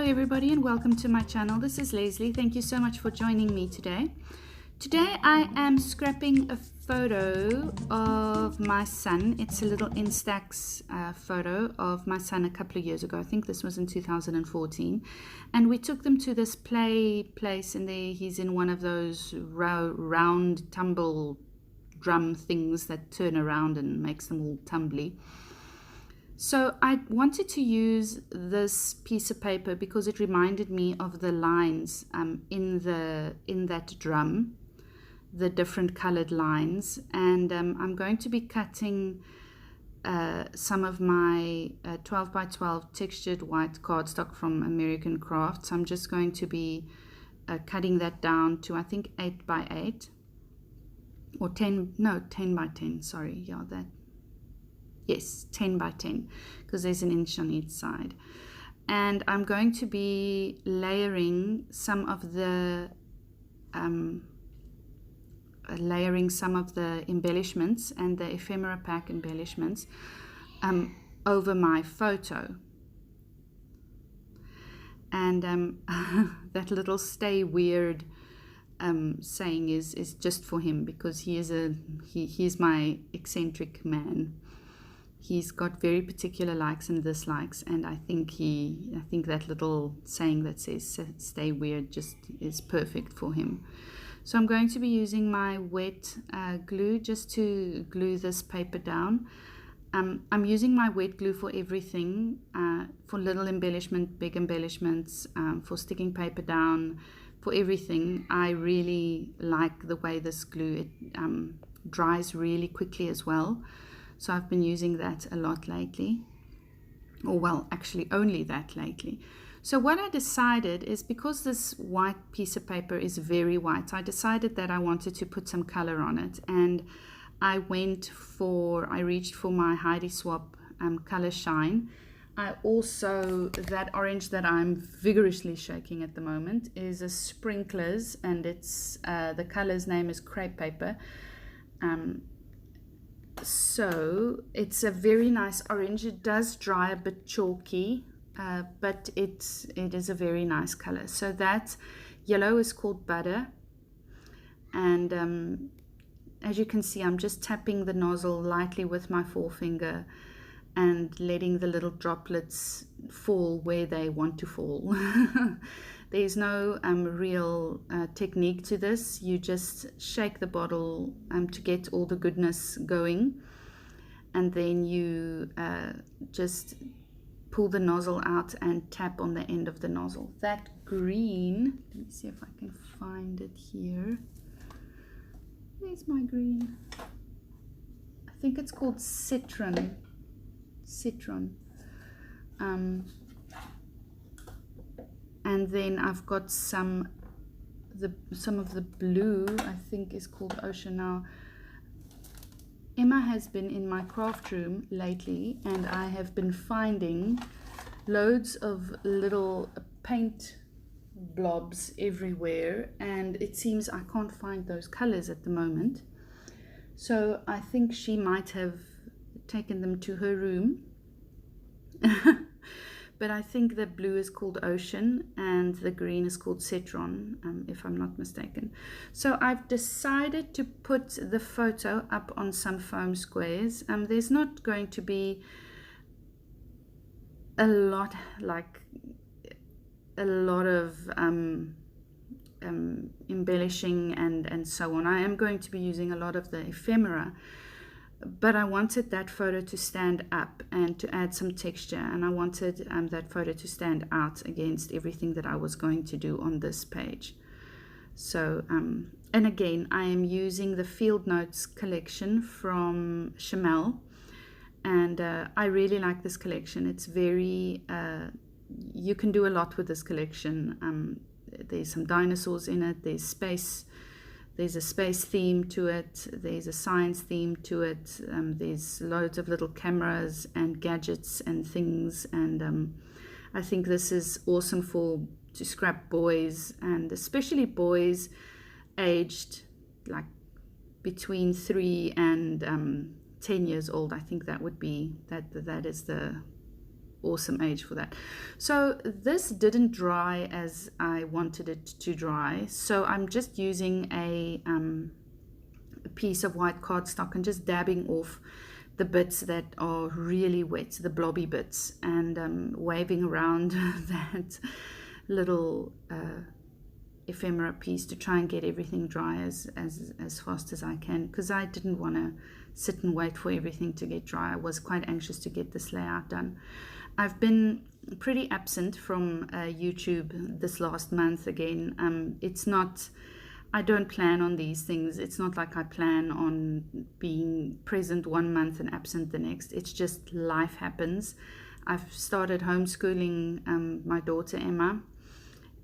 everybody, and welcome to my channel. This is Leslie. Thank you so much for joining me today. Today I am scrapping a photo of my son. It's a little Instax photo of my son a couple of years ago. I think this was in 2014, and we took them to this play place, and there he's in one of those round tumble drum things that turn around and makes them all tumbly. So I wanted to use this piece of paper because it reminded me of the lines in that drum, the different colored lines, and I'm going to be cutting some of my 12 by 12 textured white cardstock from American Crafts. I'm just going to be cutting that down to, I think, 8 by 8 or 10 by 10, sorry, yeah, that. Yes, 10 by 10, because there's an inch on each side. And I'm going to be layering some of the embellishments and the ephemera pack embellishments over my photo. And that little "stay weird" saying is just for him, because he's my eccentric man. He's got very particular likes and dislikes, and I think that little saying that says "stay weird" just is perfect for him. So I'm going to be using my wet glue just to glue this paper down. I'm using my wet glue for everything, for little embellishment, big embellishments, for sticking paper down, for everything. I really like the way this glue dries really quickly as well. So I've been using that a lot lately, or well, actually only that lately. So what I decided is, because this white piece of paper is very white, I decided that I wanted to put some color on it, and I reached for my Heidi Swapp Color Shine. That orange that I'm vigorously shaking at the moment is a Sprinklers, and it's the color's name is Crepe Paper. So it's a very nice orange. It does dry a bit chalky, but it is a very nice color. So that yellow is called Butter, and as you can see, I'm just tapping the nozzle lightly with my forefinger and letting the little droplets fall where they want to fall. There's no real technique to this. You just shake the bottle to get all the goodness going, and then you just pull the nozzle out and tap on the end of the nozzle. That green, let me see if I can find it here. Where's my green? I think it's called Citron. And then I've got some of the blue, I think is called Ocean. Now, Emma has been in my craft room lately, and I have been finding loads of little paint blobs everywhere, and it seems I can't find those colors at the moment. So I think she might have taken them to her room. But I think the blue is called Ocean and the green is called Citron, if I'm not mistaken. So I've decided to put the photo up on some foam squares. There's not going to be a lot of embellishing and so on. I am going to be using a lot of the ephemera, but I wanted that photo to stand up and to add some texture, and I wanted that photo to stand out against everything that I was going to do on this page. So, and again, I am using the Field Notes collection from Chamel, and I really like this collection. It's very, you can do a lot with this collection. There's some dinosaurs in it, there's a space theme to it, there's a science theme to it, there's loads of little cameras and gadgets and things, and I think this is awesome to scrap boys, and especially boys aged like between 3 and 10 years old. I think that would be that is the awesome age for that. So this didn't dry as I wanted it to dry, so I'm just using a piece of white cardstock and just dabbing off the bits that are really wet, the blobby bits, and waving around that little ephemera piece to try and get everything dry as fast as I can, because I didn't want to sit and wait for everything to get dry. I was quite anxious to get this layout done. I've been pretty absent from YouTube this last month again. It's not, I don't plan on these things. It's not like I plan on being present one month and absent the next. It's just life happens. I've started homeschooling my daughter Emma,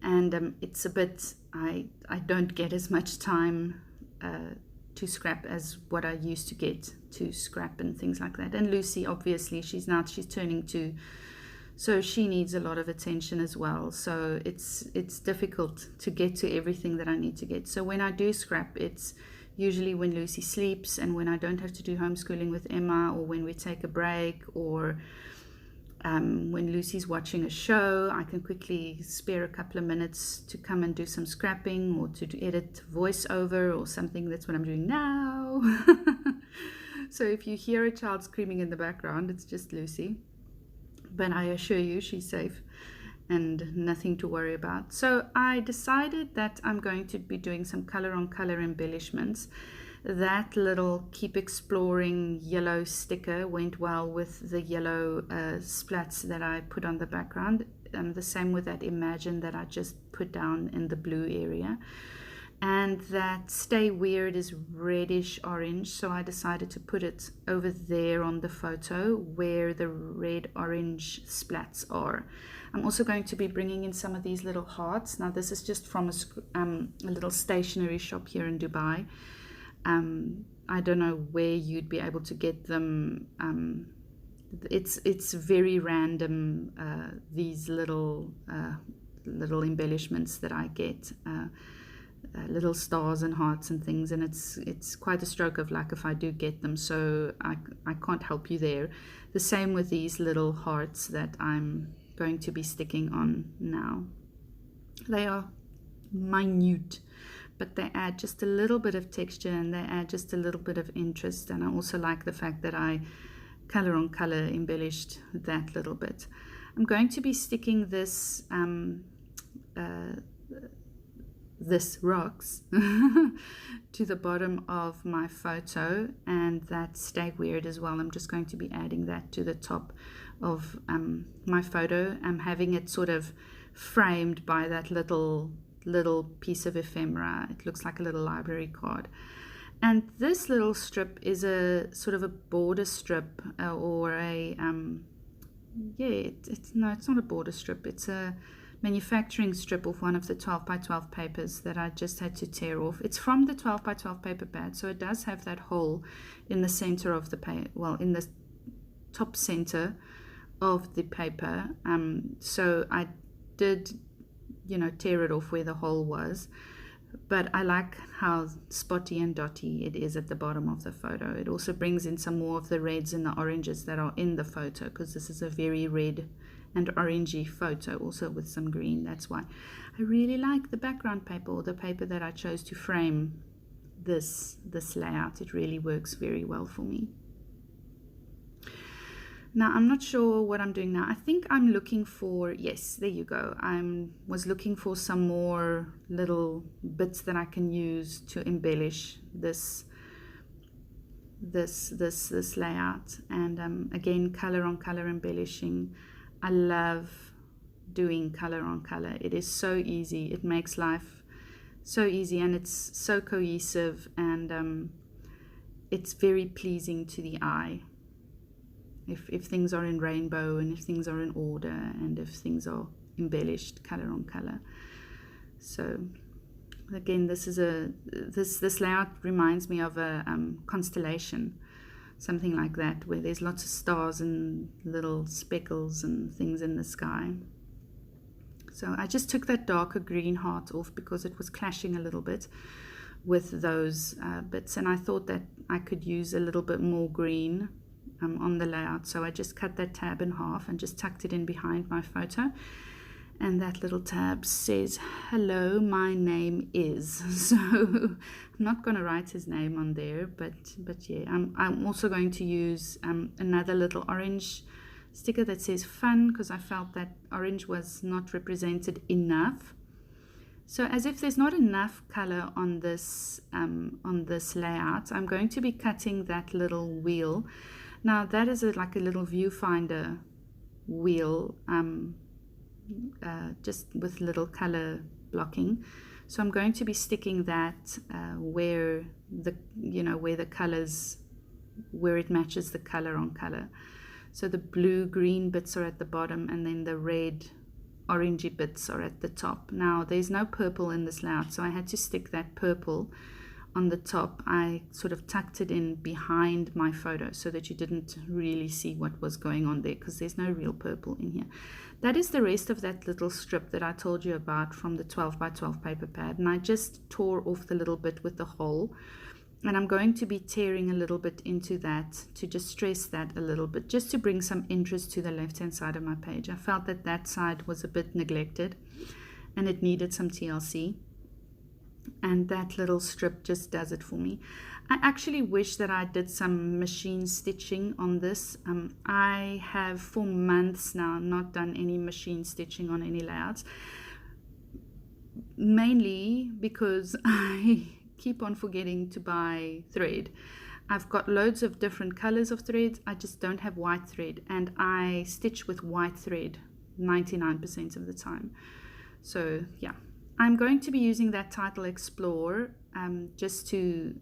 and it's a bit, I don't get as much time to scrap as what I used to get to scrap and things like that. And Lucy, obviously, she's turning 2, so she needs a lot of attention as well. So it's difficult to get to everything that I need to get. So when I do scrap, it's usually when Lucy sleeps and when I don't have to do homeschooling with Emma, or when we take a break, or when Lucy's watching a show, I can quickly spare a couple of minutes to come and do some scrapping, or to edit voiceover or something. That's what I'm doing now. So if you hear a child screaming in the background, it's just Lucy. But I assure you she's safe and nothing to worry about. So I decided that I'm going to be doing some color on color embellishments. That little Keep Exploring yellow sticker went well with the yellow splats that I put on the background. The same with that Imagine that I just put down in the blue area. And that Stay Weird is reddish orange, so I decided to put it over there on the photo where the red orange splats are. I'm also going to be bringing in some of these little hearts. Now this is just from a little stationery shop here in Dubai. I don't know where you'd be able to get them. It's very random, these little embellishments that I get, little stars and hearts and things, and it's quite a stroke of luck if I do get them, so I can't help you there. The same with these little hearts that I'm going to be sticking on now. They are minute, but they add just a little bit of texture and they add just a little bit of interest. And I also like the fact that I color on color embellished that little bit. I'm going to be sticking this this rocks to the bottom of my photo, and that Stay Weird as well. I'm just going to be adding that to the top of my photo. I'm having it sort of framed by that little piece of ephemera. It looks like a little library card. And this little strip is a sort of a border strip, or a it's not a border strip, it's a manufacturing strip of one of the 12 by 12 papers that I just had to tear off. It's from the 12 by 12 paper pad, so it does have that hole in the center of the paper, well, in the top center of the paper. So I did, tear it off where the hole was, but I like how spotty and dotty it is at the bottom of the photo. It also brings in some more of the reds and the oranges that are in the photo, because this is a very red and orangey photo, also with some green. That's why I really like the background paper, or the paper that I chose to frame this layout. It really works very well for me. Now I'm not sure what I'm doing now. I think I'm looking for, yes, there you go. I was looking for some more little bits that I can use to embellish this layout. And again, color on color embellishing. I love doing color on color. It is so easy. It makes life so easy, and it's so cohesive, and it's very pleasing to the eye. If things are in rainbow, and if things are in order, and if things are embellished color on color. So again, this layout reminds me of a constellation, something like that, where there's lots of stars and little speckles and things in the sky. So I just took that darker green heart off because it was clashing a little bit with those bits, and I thought that I could use a little bit more green on the layout. So I just cut that tab in half and just tucked it in behind my photo. And that little tab says, hello, my name is. So I'm not going to write his name on there, but yeah, I'm also going to use another little orange sticker that says fun, because I felt that orange was not represented enough. So as if there's not enough color on this layout, I'm going to be cutting that little wheel. Now that is like a little viewfinder wheel, just with little color blocking. So I'm going to be sticking that where the colors, where it matches the color on color. So the blue green bits are at the bottom, and then the red orangey bits are at the top. Now there's no purple in this layout, so I had to stick that purple on the top. I sort of tucked it in behind my photo so that you didn't really see what was going on there, because there's no real purple in here. That is the rest of that little strip that I told you about from the 12 by 12 paper pad, and I just tore off the little bit with the hole, and I'm going to be tearing a little bit into that to just stress that a little bit, just to bring some interest to the left hand side of my page. I felt that that side was a bit neglected and it needed some TLC, and that little strip just does it for me. I actually wish that I did some machine stitching on this. I have for months now not done any machine stitching on any layouts, mainly because I keep on forgetting to buy thread. I've got loads of different colors of threads, I just don't have white thread, and I stitch with white thread 99% of the time. So yeah, I'm going to be using that title Explore just to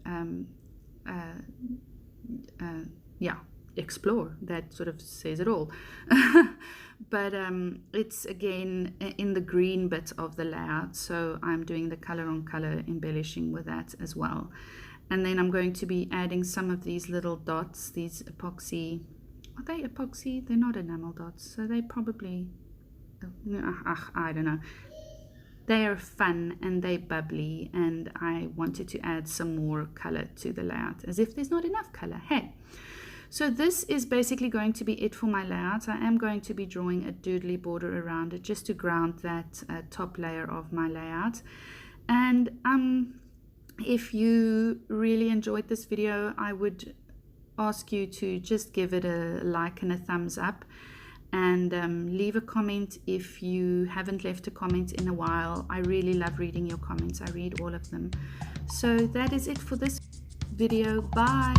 explore. That sort of says it all. But it's again in the green bit of the layout, so I'm doing the color on color embellishing with that as well. And then I'm going to be adding some of these little dots, these epoxy. Are they epoxy? They're not enamel dots, so they probably, I don't know. They are fun and they bubbly, and I wanted to add some more color to the layout, as if there's not enough color. Hey, so this is basically going to be it for my layout. I am going to be drawing a doodly border around it just to ground that top layer of my layout. And if you really enjoyed this video, I would ask you to just give it a like and a thumbs up, and leave a comment if you haven't left a comment in a while. I really love reading your comments. I read all of them. So that is it for this video. Bye.